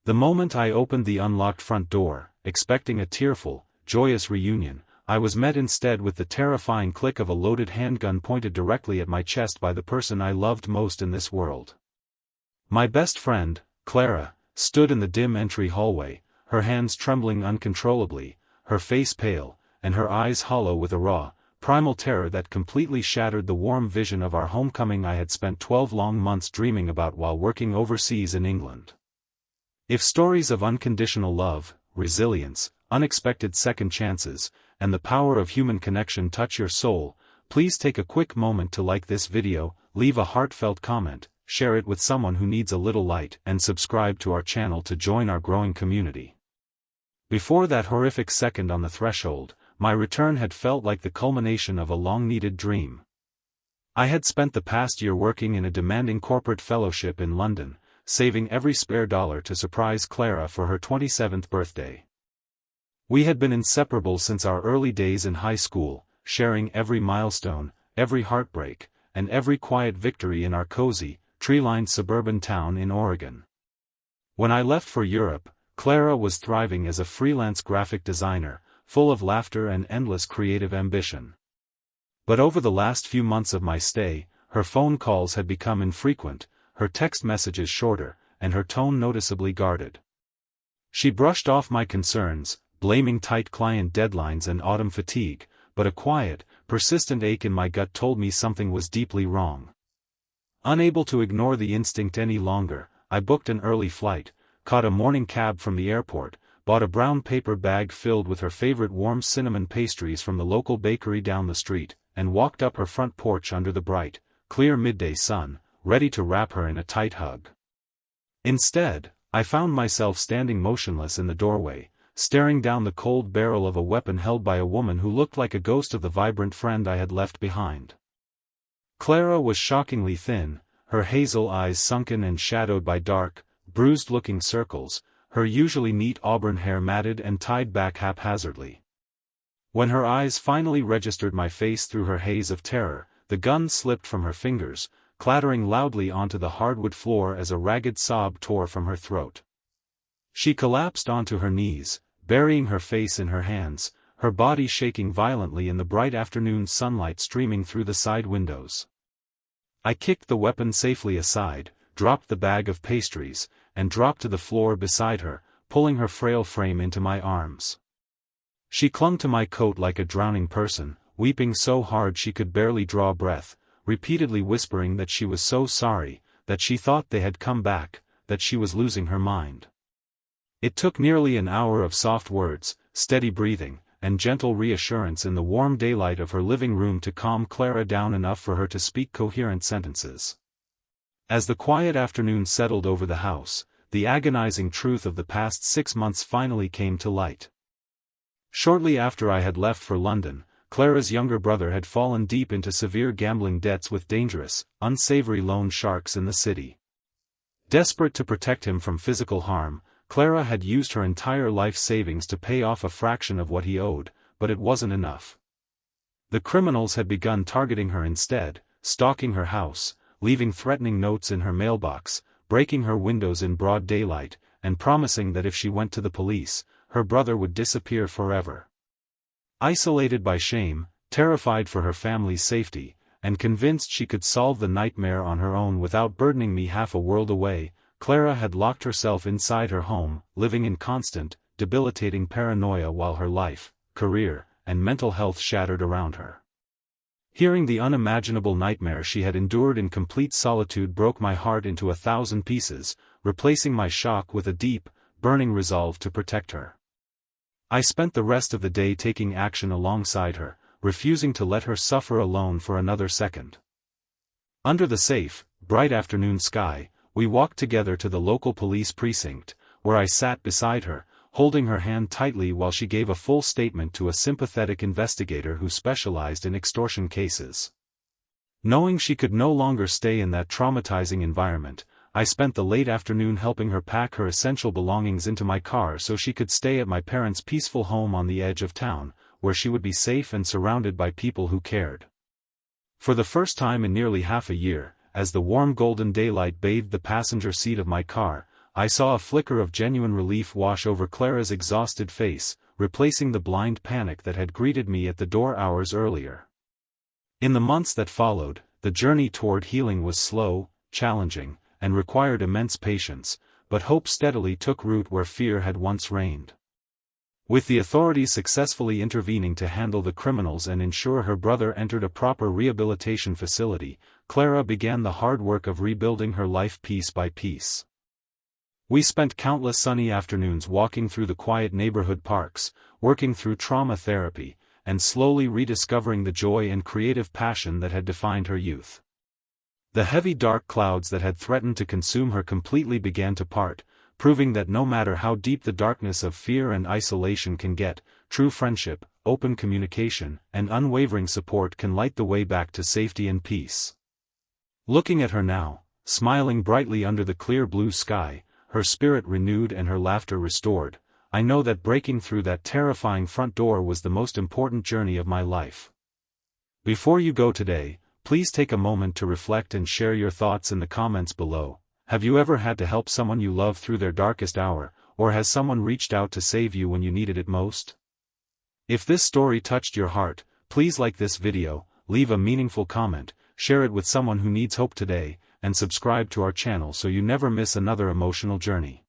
The moment I opened the unlocked front door, expecting a tearful, joyous reunion, I was met instead with the terrifying click of a loaded handgun pointed directly at my chest by the person I loved most in this world. My best friend, Clara, stood in the dim entry hallway, her hands trembling uncontrollably, her face pale, and her eyes hollow with a raw, primal terror that completely shattered the warm vision of our homecoming I had spent 12 long months dreaming about while working overseas in England. If stories of unconditional love, resilience, unexpected second chances, and the power of human connection touch your soul, please take a quick moment to like this video, leave a heartfelt comment, share it with someone who needs a little light, and subscribe to our channel to join our growing community. Before that horrific second on the threshold, my return had felt like the culmination of a long-needed dream. I had spent the past year working in a demanding corporate fellowship in London, saving every spare dollar to surprise Clara for her 27th birthday. We had been inseparable since our early days in high school, sharing every milestone, every heartbreak, and every quiet victory in our cozy, tree-lined suburban town in Oregon. When I left for Europe, Clara was thriving as a freelance graphic designer, full of laughter and endless creative ambition. But over the last few months of my stay, her phone calls had become infrequent, her text messages shorter, and her tone noticeably guarded. She brushed off my concerns, blaming tight client deadlines and autumn fatigue, but a quiet, persistent ache in my gut told me something was deeply wrong. Unable to ignore the instinct any longer, I booked an early flight, caught a morning cab from the airport, bought a brown paper bag filled with her favorite warm cinnamon pastries from the local bakery down the street, and walked up her front porch under the bright, clear midday sun, ready to wrap her in a tight hug. Instead, I found myself standing motionless in the doorway, staring down the cold barrel of a weapon held by a woman who looked like a ghost of the vibrant friend I had left behind. Clara was shockingly thin, her hazel eyes sunken and shadowed by dark, bruised-looking circles, her usually neat auburn hair matted and tied back haphazardly. When her eyes finally registered my face through her haze of terror, the gun slipped from her fingers, clattering loudly onto the hardwood floor as a ragged sob tore from her throat. She collapsed onto her knees, burying her face in her hands, her body shaking violently in the bright afternoon sunlight streaming through the side windows. I kicked the weapon safely aside, dropped the bag of pastries, and dropped to the floor beside her, pulling her frail frame into my arms. She clung to my coat like a drowning person, weeping so hard she could barely draw breath, repeatedly whispering that she was so sorry, that she thought they had come back, that she was losing her mind. It took nearly an hour of soft words, steady breathing, and gentle reassurance in the warm daylight of her living room to calm Clara down enough for her to speak coherent sentences. As the quiet afternoon settled over the house, the agonizing truth of the past 6 months finally came to light. Shortly after I had left for London, Clara's younger brother had fallen deep into severe gambling debts with dangerous, unsavory loan sharks in the city. Desperate to protect him from physical harm, Clara had used her entire life savings to pay off a fraction of what he owed, but it wasn't enough. The criminals had begun targeting her instead, stalking her house, leaving threatening notes in her mailbox, breaking her windows in broad daylight, and promising that if she went to the police, her brother would disappear forever. Isolated by shame, terrified for her family's safety, and convinced she could solve the nightmare on her own without burdening me half a world away, Clara had locked herself inside her home, living in constant, debilitating paranoia while her life, career, and mental health shattered around her. Hearing the unimaginable nightmare she had endured in complete solitude broke my heart into 1,000 pieces, replacing my shock with a deep, burning resolve to protect her. I spent the rest of the day taking action alongside her, refusing to let her suffer alone for another second. Under the safe, bright afternoon sky, we walked together to the local police precinct, where I sat beside her, holding her hand tightly while she gave a full statement to a sympathetic investigator who specialized in extortion cases. Knowing she could no longer stay in that traumatizing environment, I spent the late afternoon helping her pack her essential belongings into my car so she could stay at my parents' peaceful home on the edge of town, where she would be safe and surrounded by people who cared. For the first time in nearly half a year, as the warm golden daylight bathed the passenger seat of my car, I saw a flicker of genuine relief wash over Clara's exhausted face, replacing the blind panic that had greeted me at the door hours earlier. In the months that followed, the journey toward healing was slow, challenging, and required immense patience, but hope steadily took root where fear had once reigned. With the authorities successfully intervening to handle the criminals and ensure her brother entered a proper rehabilitation facility, Clara began the hard work of rebuilding her life piece by piece. We spent countless sunny afternoons walking through the quiet neighborhood parks, working through trauma therapy, and slowly rediscovering the joy and creative passion that had defined her youth. The heavy dark clouds that had threatened to consume her completely began to part, proving that no matter how deep the darkness of fear and isolation can get, true friendship, open communication, and unwavering support can light the way back to safety and peace. Looking at her now, smiling brightly under the clear blue sky, her spirit renewed and her laughter restored, I know that breaking through that terrifying front door was the most important journey of my life. Before you go today, please take a moment to reflect and share your thoughts in the comments below. Have you ever had to help someone you love through their darkest hour, or has someone reached out to save you when you needed it most? If this story touched your heart, please like this video, leave a meaningful comment, share it with someone who needs hope today, and subscribe to our channel so you never miss another emotional journey.